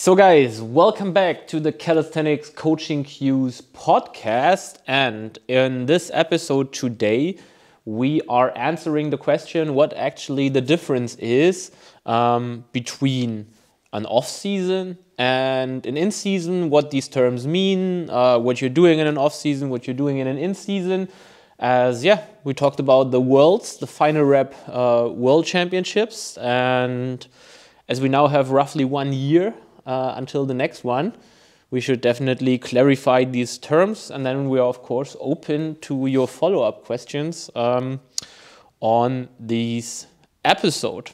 So guys, welcome back to the Calisthenics Coaching Cues podcast. And in this episode today, we are answering the question what actually the difference is between an off-season and an in-season, what these terms mean, what you're doing in an off-season, what you're doing in an in-season. We talked about the Worlds, the Final Rep World Championships. And as we now have roughly 1 year until the next one, we should definitely clarify these terms, and then we are of course open to your follow-up questions on this episode.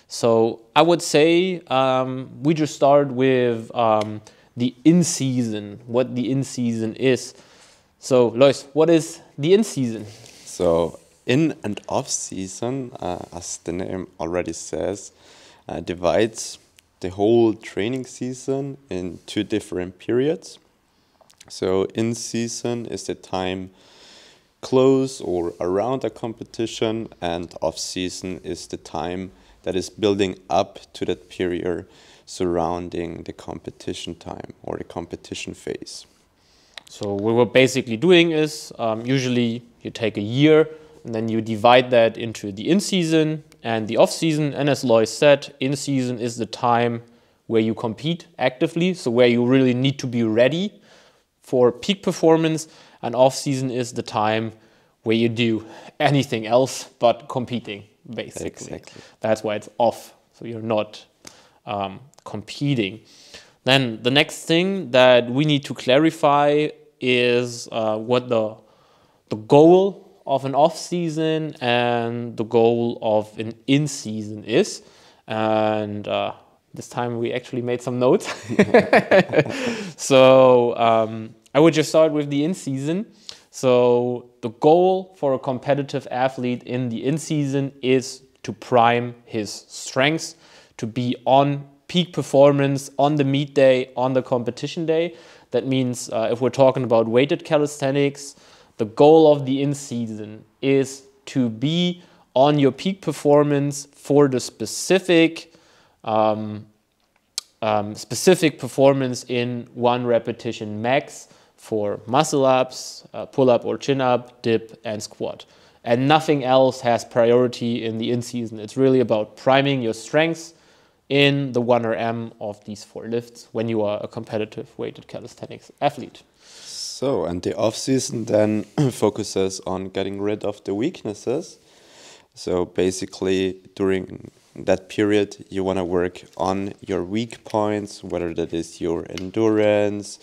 So I would say we just start with the in-season, what the in-season is. So Lois, what is the in-season? So in and off-season, as the name already says, divides the whole training season in two different periods. So in season is the time close or around a competition, and off season is the time that is building up to that period surrounding the competition time or the competition phase. So what we're basically doing is usually you take a year and then you divide that into the in-season and the off-season. And as Lois said, in-season is the time where you compete actively, so where you really need to be ready for peak performance. And off-season is the time where you do anything else but competing, basically. Exactly. That's why it's off, so you're not competing. Then the next thing that we need to clarify is what the goal of an off-season and the goal of an in-season is. And this time we actually made some notes. So I would just start with the in-season. So the goal for a competitive athlete in the in-season is to prime his strengths, to be on peak performance on the meet day, on the competition day. That means if we're talking about weighted calisthenics, the goal of the in-season is to be on your peak performance for the specific performance in one repetition max for muscle ups, pull-up or chin-up, dip, and squat. And nothing else has priority in the in-season. It's really about priming your strengths in the 1RM of these 4 lifts when you are a competitive weighted calisthenics athlete. So, and the off-season then focuses on getting rid of the weaknesses. So basically during that period you want to work on your weak points, whether that is your endurance,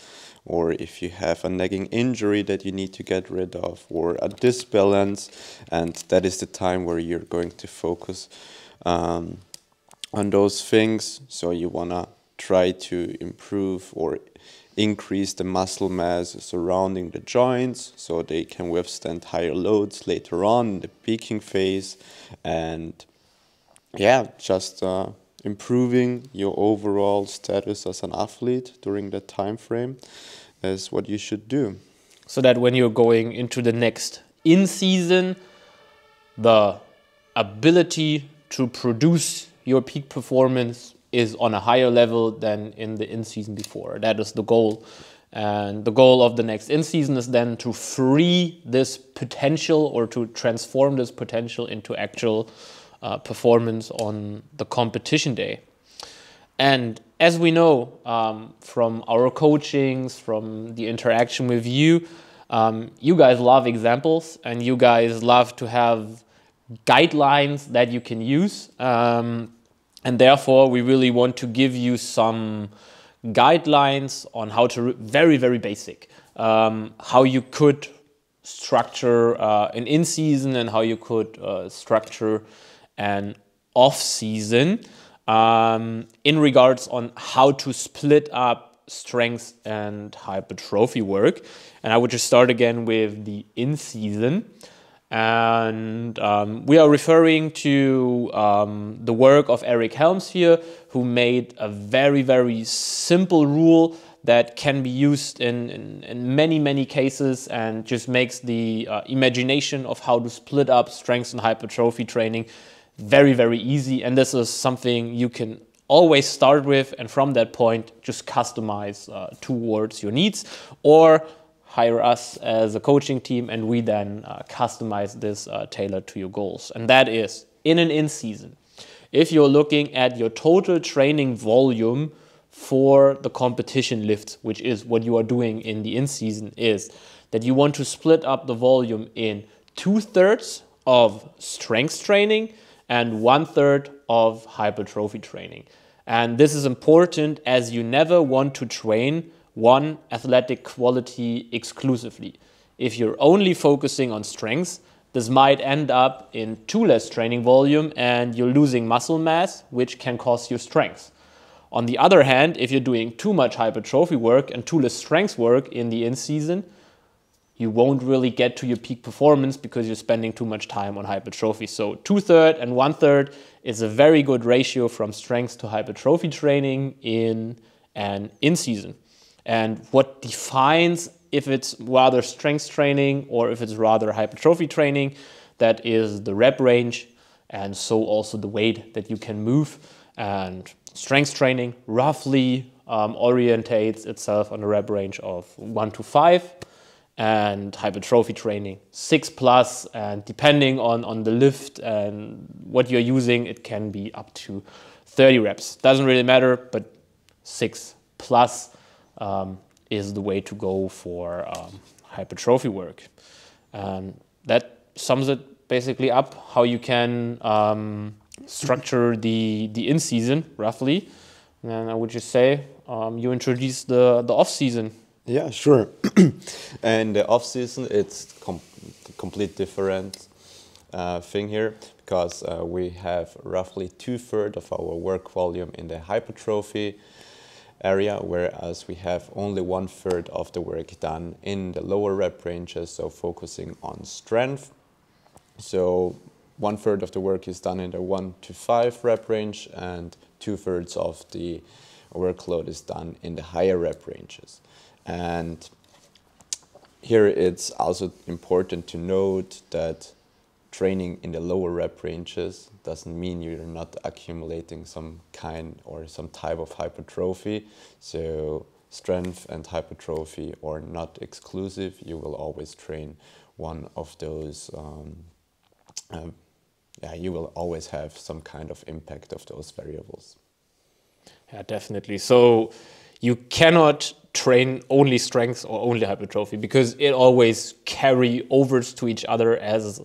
or if you have a nagging injury that you need to get rid of, or a disbalance. And that is the time where you're going to focus on those things. So you want to try to improve or increase the muscle mass surrounding the joints so they can withstand higher loads later on in the peaking phase. And just improving your overall status as an athlete during that time frame is what you should do. So that when you're going into the next in-season, the ability to produce your peak performance is on a higher level than in the in-season before. That is the goal. And the goal of the next in-season is then to free this potential or to transform this potential into actual performance on the competition day. And as we know from our coachings, from the interaction with you, you guys love examples and you guys love to have guidelines that you can use. And therefore, we really want to give you some guidelines on how to, very, very basic, how you could structure an in-season and how you could structure an off-season in regards on how to split up strength and hypertrophy work. And I would just start again with the in-season. And we are referring to the work of Eric Helms here, who made a very, very simple rule that can be used in many, many cases and just makes the imagination of how to split up strength and hypertrophy training very, very easy. And this is something you can always start with, and from that point, just customize towards your needs, or hire us as a coaching team, and we then customize this tailored to your goals. And that is in an in-season. If you're looking at your total training volume for the competition lifts, which is what you are doing in the in-season, is that you want to split up the volume in 2/3 of strength training and 1/3 of hypertrophy training. And this is important, as you never want to train one athletic quality exclusively. If you're only focusing on strength, this might end up in too less training volume and you're losing muscle mass, which can cost you strength. On the other hand, if you're doing too much hypertrophy work and too less strength work in the in-season, you won't really get to your peak performance because you're spending too much time on hypertrophy. So 2/3 and 1/3 is a very good ratio from strength to hypertrophy training in an in-season. And what defines if it's rather strength training or if it's rather hypertrophy training, that is the rep range, and so also the weight that you can move. And strength training roughly orientates itself on a rep range of 1 to 5, and hypertrophy training 6+, and depending on the lift and what you're using, it can be up to 30 reps. Doesn't really matter, but 6+ is the way to go for hypertrophy work. And that sums it basically up, how you can structure the in-season roughly. And I would just say you introduce the off-season. Yeah, sure. And the off-season, it's complete different thing here, because we have roughly 2/3 of our work volume in the hypertrophy area, whereas we have only 1/3 of the work done in the lower rep ranges, so focusing on strength. So 1/3 of the work is done in the 1 to 5 rep range, and 2/3 of the workload is done in the higher rep ranges. And here it's also important to note that training in the lower rep ranges doesn't mean you're not accumulating some kind or some type of hypertrophy. So strength and hypertrophy are not exclusive. You will always train one of those. You will always have some kind of impact of those variables. Yeah, definitely. So you cannot train only strength or only hypertrophy, because it always carry overs to each other, as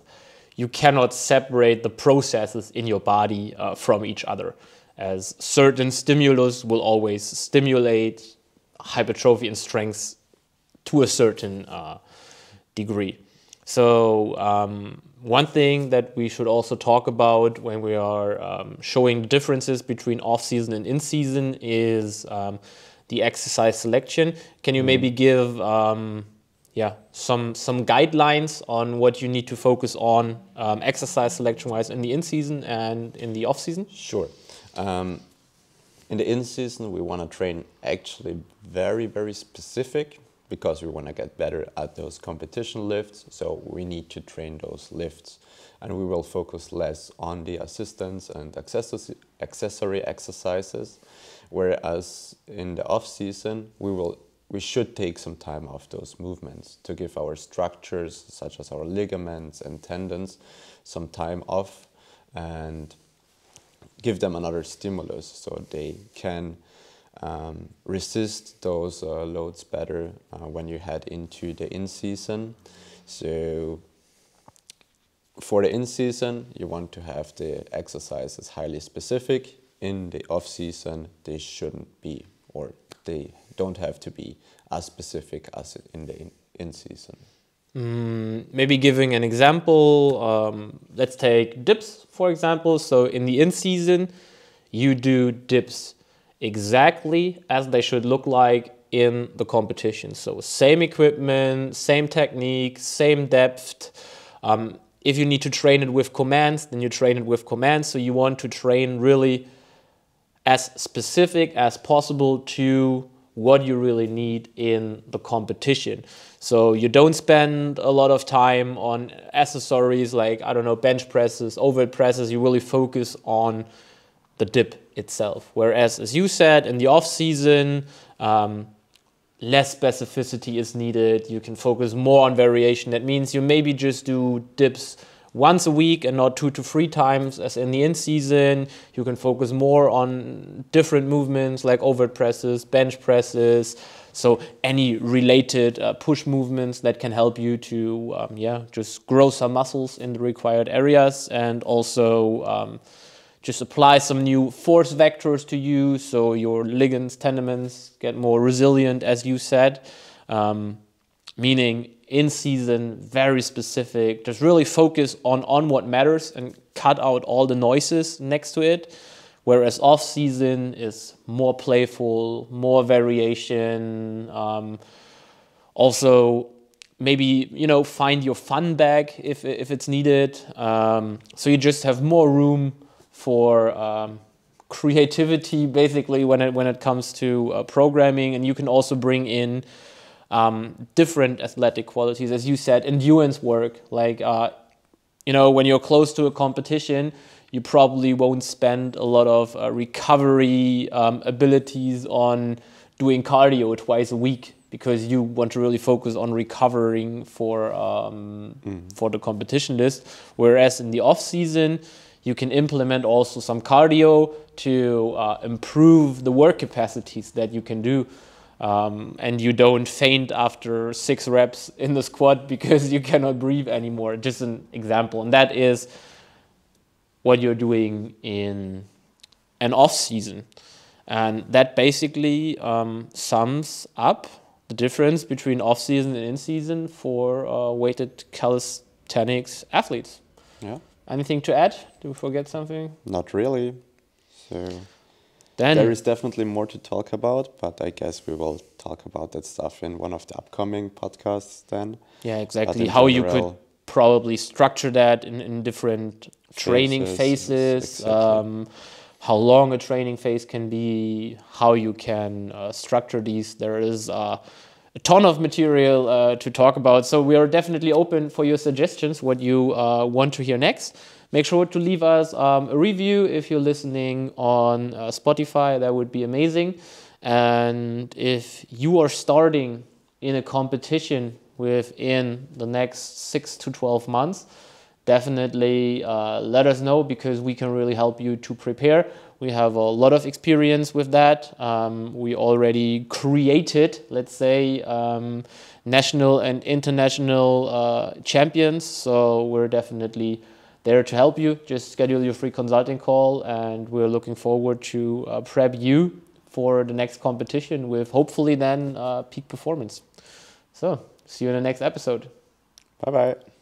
you cannot separate the processes in your body from each other, as certain stimulus will always stimulate hypertrophy and strength to a certain degree. So one thing that we should also talk about when we are showing differences between off-season and in-season is the exercise selection. Can you maybe give some guidelines on what you need to focus on exercise selection-wise in the in-season and in the off-season? Sure. In the in-season, we want to train actually very, very specific, because we want to get better at those competition lifts. So we need to train those lifts, and we will focus less on the assistance and accessory exercises. Whereas in the off-season, we should take some time off those movements to give our structures, such as our ligaments and tendons, some time off and give them another stimulus so they can resist those loads better when you head into the in-season. So for the in-season, you want to have the exercises highly specific. In the off-season, they shouldn't be, or they don't have to be as specific as in the in-season. Maybe giving an example, let's take dips, for example. So in the in-season, you do dips exactly as they should look like in the competition. So same equipment, same technique, same depth. If you need to train it with commands, then you train it with commands. So you want to train really as specific as possible to what you really need in the competition. So you don't spend a lot of time on accessories like, I don't know, bench presses, overhead presses. You really focus on the dip itself. Whereas, as you said, in the off season, less specificity is needed. You can focus more on variation. That means you maybe just do dips once a week and not 2 to 3 times as in the in-season. You can focus more on different movements like overhead presses, bench presses, so any related push movements that can help you to just grow some muscles in the required areas, and also just apply some new force vectors to you so your ligaments, tendons get more resilient, as you said. Meaning in season, very specific, just really focus on what matters and cut out all the noises next to it. Whereas off season is more playful, more variation. Also, maybe, find your fun bag if it's needed. So you just have more room for creativity, basically, when it comes to programming, and you can also bring in different athletic qualities, as you said, endurance work. Like, when you're close to a competition, you probably won't spend a lot of recovery abilities on doing cardio twice a week, because you want to really focus on recovering for the competition list. Whereas in the off season, you can implement also some cardio to improve the work capacities that you can do. And you don't faint after 6 reps in the squat because you cannot breathe anymore. Just an example. And that is what you're doing in an off season. And that basically sums up the difference between off season and in season for weighted calisthenics athletes. Yeah. Anything to add? Did we forget something? Not really. So then there is definitely more to talk about, but I guess we will talk about that stuff in one of the upcoming podcasts then. Yeah, exactly. How you could probably structure that in different training phases. Exactly. How long a training phase can be, how you can structure these. There is a ton of material to talk about. So we are definitely open for your suggestions, what you want to hear next. Make sure to leave us a review if you're listening on Spotify. That would be amazing. And if you are starting in a competition within the next 6 to 12 months, definitely let us know, because we can really help you to prepare. We have a lot of experience with that. We already created, let's say, national and international champions. So we're definitely there to help you. Just schedule your free consulting call, and we're looking forward to prep you for the next competition with hopefully then peak performance. So see you in the next episode. Bye-bye.